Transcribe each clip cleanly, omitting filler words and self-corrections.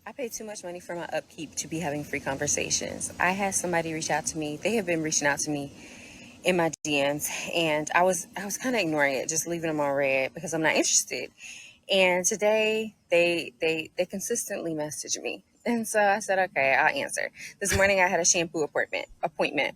I pay too much money for my upkeep to be having free conversations. I had somebody reach out to me. They have been reaching out to me in my DMs, and I was kind of ignoring it, just leaving them on red because I'm not interested. And today they consistently message me. And so I said, okay, I'll answer. This morning I had a shampoo appointment.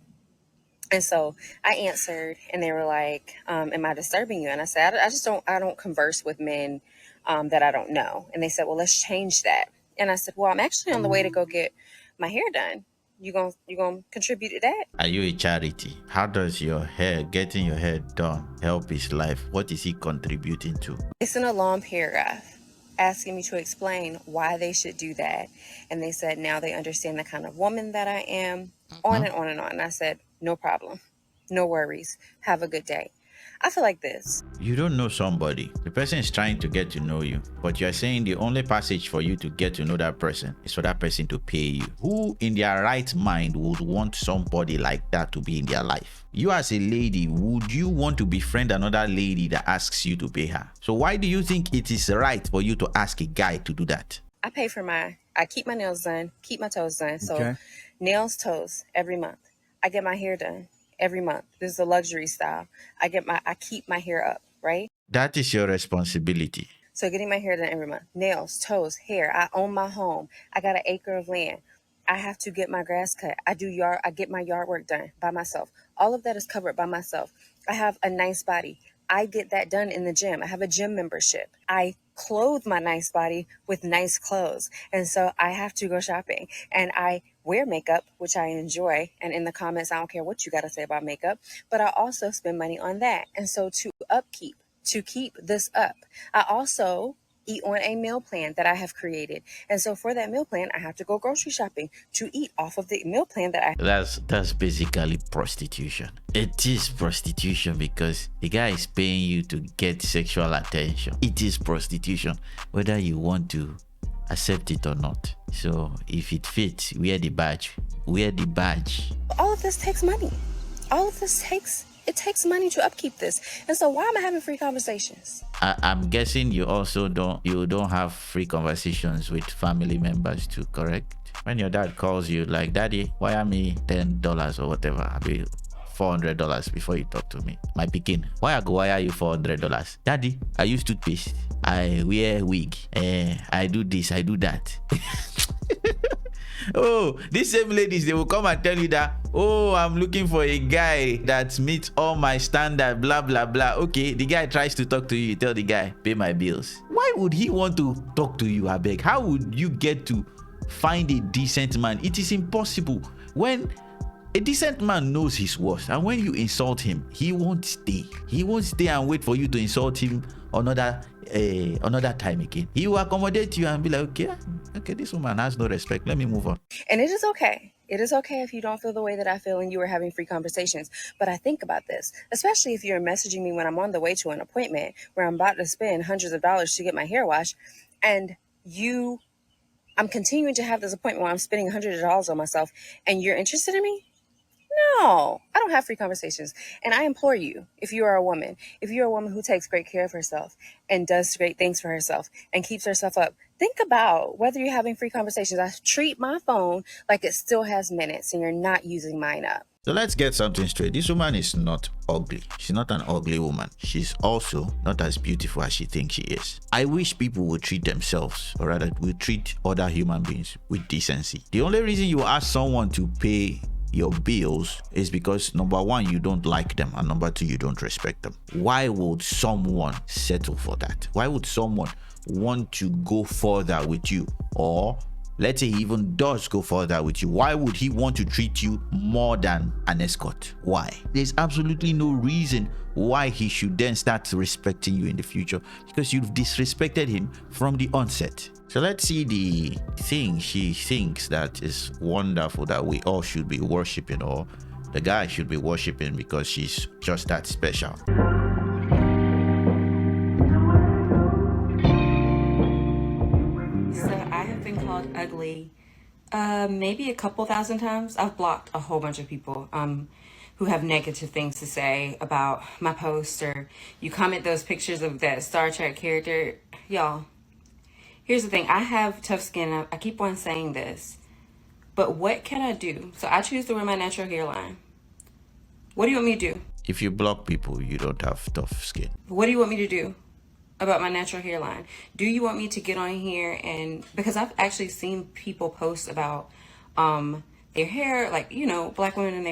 And so I answered, and they were like, am I disturbing you? And I said, I don't converse with men that I don't know. And they said, well, let's change that. And I said, well, I'm actually on the way to go get my hair done. You gonna contribute to that? Are you a charity? How does getting your hair done help his life? What is he contributing to? It's in a long paragraph asking me to explain why they should do that. And they said now they understand the kind of woman that I am, on and on and on. And I said, no problem. No worries. Have a good day. I feel like this. You don't know somebody. The person is trying to get to know you, but you're saying the only passage for you to get to know that person is for that person to pay you. Who in their right mind would want somebody like that to be in their life? You as a lady, would you want to befriend another lady that asks you to pay her? So why do you think it is right for you to ask a guy to do that? I keep my nails done, keep my toes done. So nails, toes every month. I get my hair done every month. This is a luxury style. I keep my hair up, right? That is your responsibility. So getting my hair done every month. Nails, toes, hair. I own my home. I got an acre of land. I have to get my grass cut. I get my yard work done by myself. All of that is covered by myself. I have a nice body. I get that done in the gym. I have a gym membership. I clothe my nice body with nice clothes. And so I have to go shopping, and I wear makeup, which I enjoy. And in the comments, I don't care what you got to say about makeup, but I also spend money on that. And so to keep this up, I also eat on a meal plan that I have created. And so for that meal plan, I have to go grocery shopping to eat off of the meal plan that I That's basically prostitution. It is prostitution because the guy is paying you to get sexual attention. It is prostitution, whether you want to accept it or not. So if it fits, wear the badge. Wear the badge. All of this takes money. It takes money to upkeep this. And so why am I having free conversations? I'm guessing you also don't have free conversations with family members too, correct? When your dad calls you like, daddy, wire me $10 or whatever, I'll be $400 before you talk to me. My pikin, why I go wire you $400? Daddy, I use toothpaste, I wear wig, I do this, I do that. Oh, these same ladies, they will come and tell you that, oh, I'm looking for a guy that meets all my standard, blah blah blah. Okay, the guy tries to talk to you, you tell the guy, pay my bills. Why would he want to talk to you, Abeg? How would you get to find a decent man? It is impossible. When a decent man knows his worth, and when you insult him, he won't stay. He won't stay and wait for you to insult him another time again. He will accommodate you and be like, okay, this woman has no respect. Let me move on. And it is okay. It is okay if you don't feel the way that I feel and you are having free conversations. But I think about this, especially if you're messaging me when I'm on the way to an appointment where I'm about to spend hundreds of dollars to get my hair washed, and I'm continuing to have this appointment where I'm spending hundreds of dollars on myself, and you're interested in me? No, I don't have free conversations. And I implore you, if you're a woman who takes great care of herself and does great things for herself and keeps herself up, think about whether you're having free conversations. I treat my phone like it still has minutes and you're not using mine up. So let's get something straight. This woman is not ugly. She's not an ugly woman. She's also not as beautiful as she thinks she is. I wish people would treat themselves, or rather would treat other human beings with decency. The only reason you ask someone to pay your bills is because number one, you don't like them, and number two, you don't respect them. Why would someone settle for that? Why would someone want to go further with you? Or let's say he even does go further with you, why would he want to treat you more than an escort? Why? There's absolutely no reason why he should then start respecting you in the future, because you've disrespected him from the onset. So let's see the thing she thinks that is wonderful that we all should be worshiping, or the guy should be worshiping because she's just that special. So I have been called ugly maybe a couple thousand times. I've blocked a whole bunch of people who have negative things to say about my post, or you comment those pictures of that Star Trek character. Y'all, Here's the thing. I have tough skin. I keep on saying this. But what can I do? So I choose to wear my natural hairline. What do you want me to do? If you block people, you don't have tough skin. What do you want me to do about my natural hairline? Do you want me to get on here and, because I've actually seen people post about their hair, like, you know, black women in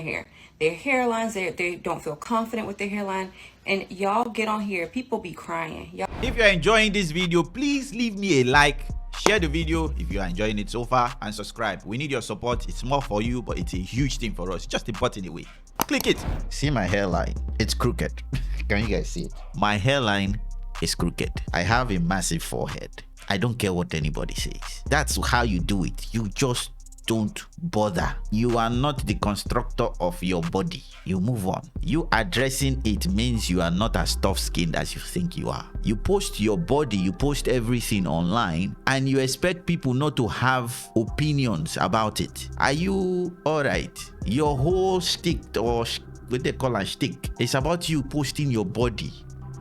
their hairlines, they don't feel confident with their hairline. And y'all get on here, people be crying. Y'all. If you're enjoying this video, please leave me a like, share the video if you are enjoying it so far, and subscribe. We need your support. It's small for you, but it's a huge thing for us. Just a button away. Click it. See my hairline? It's crooked. Can you guys see it? My hairline is crooked. I have a massive forehead. I don't care what anybody says. That's how you do it. You just don't bother. You are not the constructor of your body. You move on. You addressing it means you are not as tough-skinned as you think you are. You post your body, you post everything online, and you expect people not to have opinions about it. Are you alright? Your whole stick, or what they call a stick, it's about you posting your body.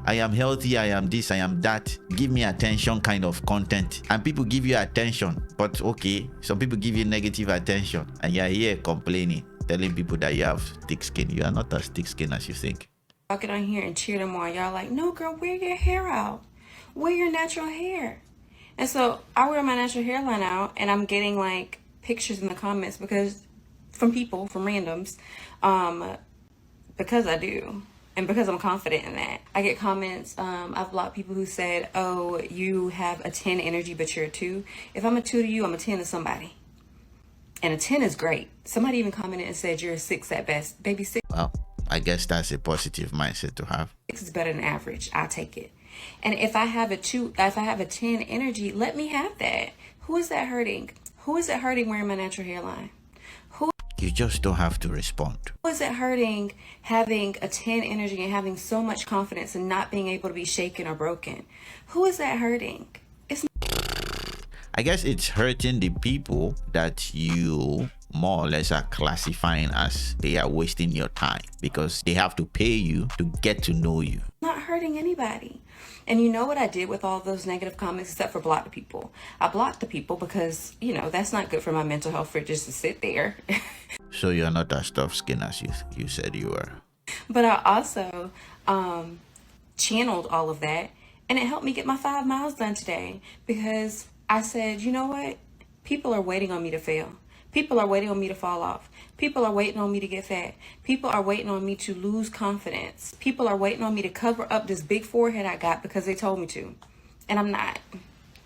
I am healthy, I am this, I am that. Give me attention kind of content. And people give you attention. But okay, some people give you negative attention. And you're here complaining, telling people that you have thick skin. You are not as thick skin as you think. I'll get on here and cheer them on. Y'all like, no girl, wear your hair out. Wear your natural hair. And so I wear my natural hairline out, and I'm getting like pictures in the comments because from people, from randoms, because I do. And because I'm confident in that. I get comments, I've blocked people who said, oh, you have a 10 energy, but you're a 2. If I'm a 2 to you, I'm a 10 to somebody. And a 10 is great. Somebody even commented and said you're a 6 at best. Baby 6. Well, I guess that's a positive mindset to have. 6 is better than average. I'll take it. And if I have a 2, if I have a 10 energy, let me have that. Who is that hurting? Who is it hurting wearing my natural hairline? You just don't have to respond. Who is it hurting having a 10 energy and having so much confidence and not being able to be shaken or broken? Who is that hurting? I guess it's hurting the people that you more or less are classifying as they are wasting your time because they have to pay you to get to know you. Not hurting anybody. And you know what I did with all those negative comments except for block the people? I blocked the people because, you know, that's not good for my mental health for just to sit there. So you're not as tough-skinned as you said you were. But I also channeled all of that, and it helped me get my 5 miles done today because I said, you know what? People are waiting on me to fail. People are waiting on me to fall off. People are waiting on me to get fat. People are waiting on me to lose confidence. People are waiting on me to cover up this big forehead I got because they told me to. And I'm not.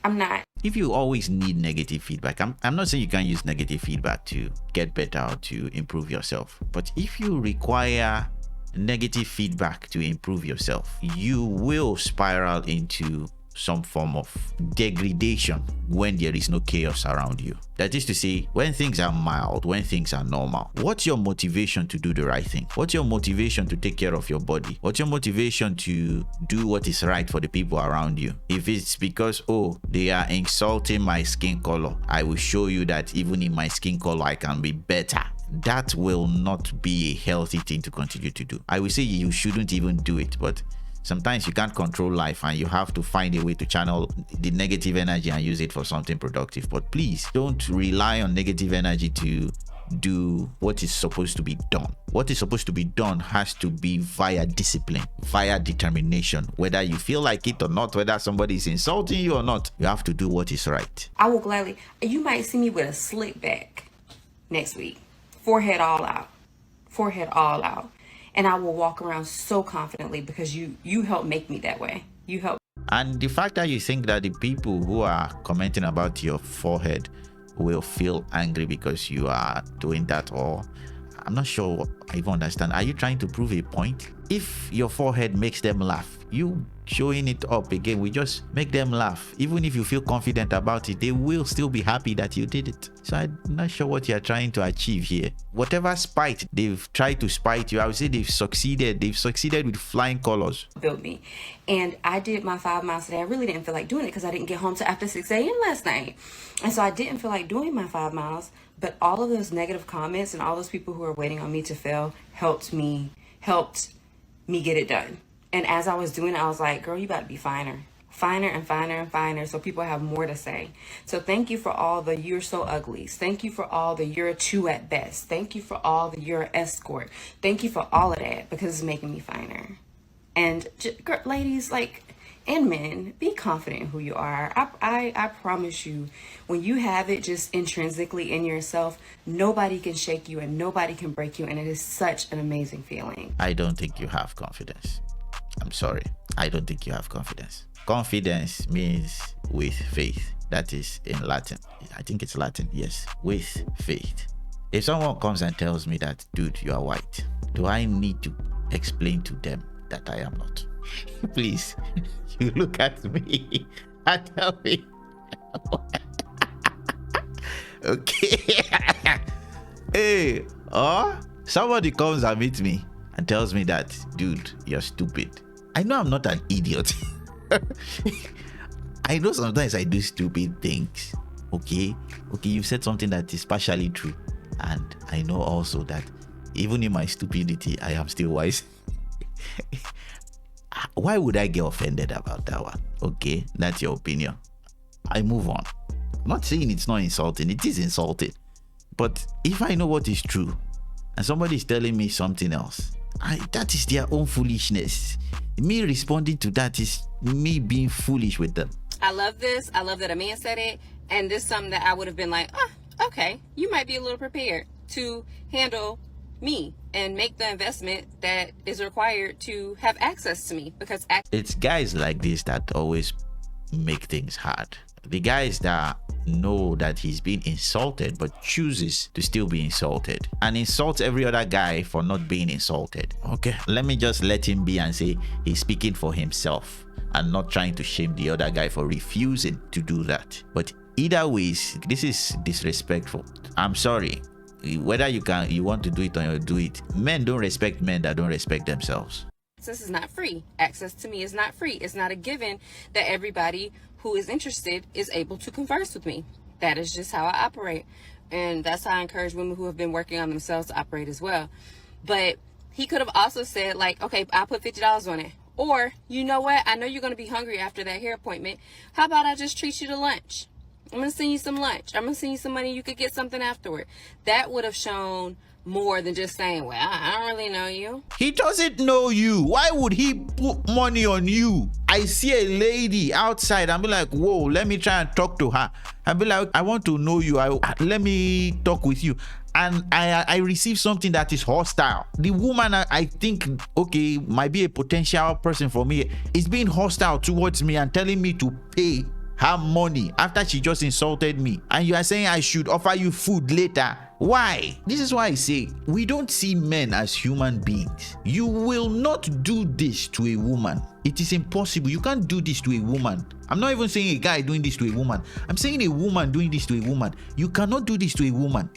I'm not. If you always need negative feedback, I'm not saying you can't use negative feedback to get better or to improve yourself. But if you require negative feedback to improve yourself, you will spiral into some form of degradation when there is no chaos around you. That is to say, when things are mild, when things are normal, what's your motivation to do the right thing? What's your motivation to take care of your body? What's your motivation to do what is right for the people around you? If it's because, oh, they are insulting my skin color, I will show you that even in my skin color, I can be better. That will not be a healthy thing to continue to do. I will say you shouldn't even do it, but sometimes you can't control life and you have to find a way to channel the negative energy and use it for something productive. But please don't rely on negative energy to do what is supposed to be done. What is supposed to be done has to be via discipline, via determination. Whether you feel like it or not, whether somebody is insulting you or not, you have to do what is right. I will gladly, you might see me with a slick back next week. Forehead all out. Forehead all out. And I will walk around so confidently because you helped make me that way. You helped. And the fact that you think that the people who are commenting about your forehead will feel angry because you are doing that, or I'm not sure I even understand. Are you trying to prove a point? If your forehead makes them laugh, you showing it up again will just make them laugh. Even if you feel confident about it, they will still be happy that you did it. So I'm not sure what you're trying to achieve here. Whatever spite they've tried to spite you, I would say they've succeeded. They've succeeded with flying colors. Built me. And I did my 5 miles today. I really didn't feel like doing it because I didn't get home till after 6 a.m. last night. And so I didn't feel like doing my 5 miles. But all of those negative comments and all those people who are waiting on me to fail helped me get it done. And as I was doing it, I was like, girl, you about to be finer. finer and finer and finer, so people have more to say. So thank you for all the "you're so ugly." Thank you for all the "you're a 2 at best." Thank you for all the "you're an escort." Thank you for all of that, because it's making me finer. And ladies, like, and men, be confident in who you are. I promise you, when you have it just intrinsically in yourself, nobody can shake you and nobody can break you, and it is such an amazing feeling. I don't think you have confidence. I'm sorry. I don't think you have confidence. Confidence means with faith. That is in Latin. I think it's Latin. Yes. With faith. If someone comes and tells me that, dude, you are white, do I need to explain to them that I am not? Please, you look at me and tell me. Okay. Hey, or somebody comes and meets me and tells me that, dude, you're stupid. I know I'm not an idiot. I know sometimes I do stupid things. Okay, you've said something that is partially true. And I know also that even in my stupidity, I am still wise. Why would I get offended about that one? Okay, that's your opinion. I move on. I'm not saying it's not insulting. It is insulting. But if I know what is true and somebody is telling me something else, that is their own foolishness. Me responding to that is me being foolish with them. I love this. I love that a man said it. And this is something that I would have been like, okay, you might be a little prepared to handle me and make the investment that is required to have access to me, because it's guys like this that always make things hard. The guys that know that he's been insulted but chooses to still be insulted and insults every other guy for not being insulted. Okay, let me just let him be and say he's speaking for himself and not trying to shame the other guy for refusing to do that. But either ways, this is disrespectful. I'm sorry. Whether you want to do it or you do it, men don't respect men that don't respect themselves. Access is not free. Access to me is not free. It's not a given that everybody who is interested is able to converse with me. That is just how I operate. And that's how I encourage women who have been working on themselves to operate as well. But he could have also said, like, okay, I'll put $50 on it. Or, you know what? I know you're going to be hungry after that hair appointment. How about I just treat you to lunch? I'm going to send you some lunch. I'm going to send you some money. You could get something afterward. That would have shown more than just saying, well, I don't really know you. He doesn't know you. Why would he put money on you? I see a lady outside. I'll be like, whoa, let me try and talk to her. I'll be like, I want to know you. Let me talk with you. And I receive something that is hostile. The woman I think, okay, might be a potential person for me, is being hostile towards me and telling me to pay her money after she just insulted me. And you are saying I should offer you food later. Why? This is why I say we don't see men as human beings. You will not do this to a woman. It is impossible. You can't do this to a woman. I'm not even saying a guy doing this to a woman. I'm saying a woman doing this to a woman. You cannot do this to a woman.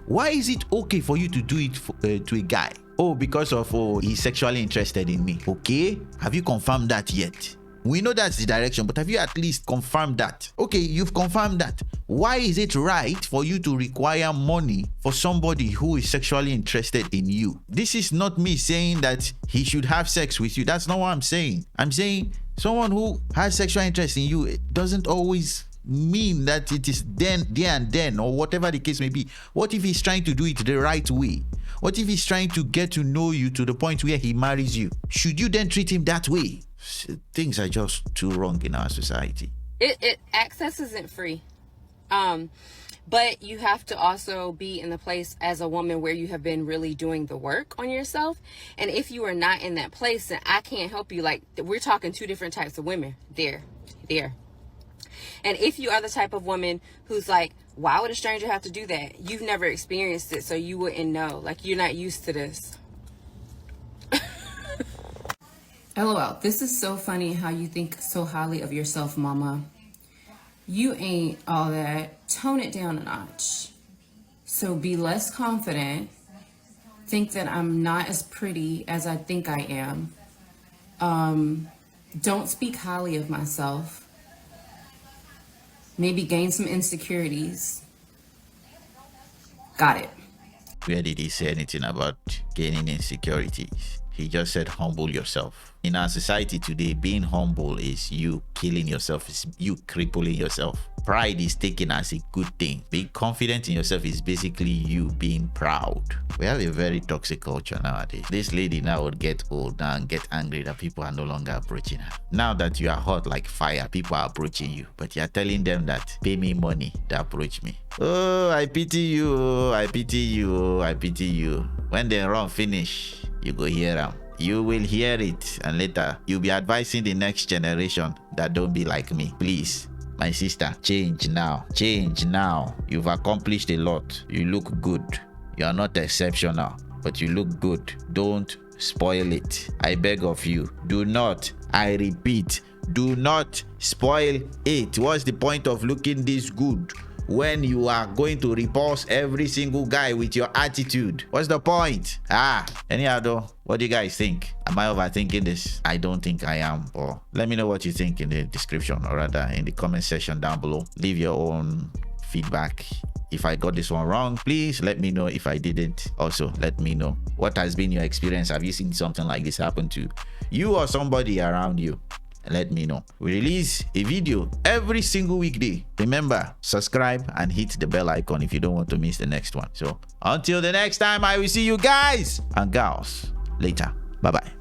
Why is it okay for you to do it to a guy? Oh, because of he's sexually interested in me. Okay, have you confirmed that yet? We know that's the direction, but have you at least confirmed that? Okay, you've confirmed that. Why is it right for you to require money for somebody who is sexually interested in you? This is not me saying that he should have sex with you. That's not what I'm saying. I'm saying someone who has sexual interest in you, it doesn't always mean that it is there and then, or whatever the case may be. What if he's trying to do it the right way? What if he's trying to get to know you to the point where he marries you? Should you then treat him that way? Things are just too wrong in our society. Access isn't free. But you have to also be in the place as a woman where you have been really doing the work on yourself. And if you are not in that place, then I can't help you. Like, we're talking two different types of women there. And if you are the type of woman who's like, why would a stranger have to do that? You've never experienced it, so you wouldn't know. Like, you're not used to this. LOL, this is so funny how you think so highly of yourself, mama. You ain't all that. Tone it down a notch. So be less confident. Think that I'm not as pretty as I think I am. Don't speak highly of myself. Maybe gain some insecurities. Got it. Where did he say anything about gaining insecurities? He just said humble yourself. In our society today, being humble is you killing yourself, is you crippling yourself. Pride is taken as a good thing. Being confident in yourself is basically you being proud. We have a very toxic culture nowadays. This lady now would get old now and get angry that people are no longer approaching her. Now that you are hot like fire, people are approaching you, but you're telling them that pay me money to approach me. Oh, I pity you, I pity you, I pity you. When they run finish, you go hear them. You will hear it, and later you'll be advising the next generation that don't be like me. Please, my sister, change now. Change now. You've accomplished a lot. You look good. You are not exceptional, but you look good. Don't spoil it. I beg of you. Do not, I repeat, do not spoil it. What's the point of looking this good when you are going to repulse every single guy with your attitude? What's the point? Anyhow though, what do you guys think? Am I overthinking this? I don't think I am. Or let me know what you think in the description, or rather in the comment section down below. Leave your own feedback. If I got this one wrong, please let me know. If I didn't, also let me know. What has been your experience? Have you seen something like this happen to you or somebody around you? Let me know. We release a video every single weekday. Remember, subscribe and hit the bell icon if you don't want to miss the next one. So until the next time, I will see you guys and gals later. Bye bye.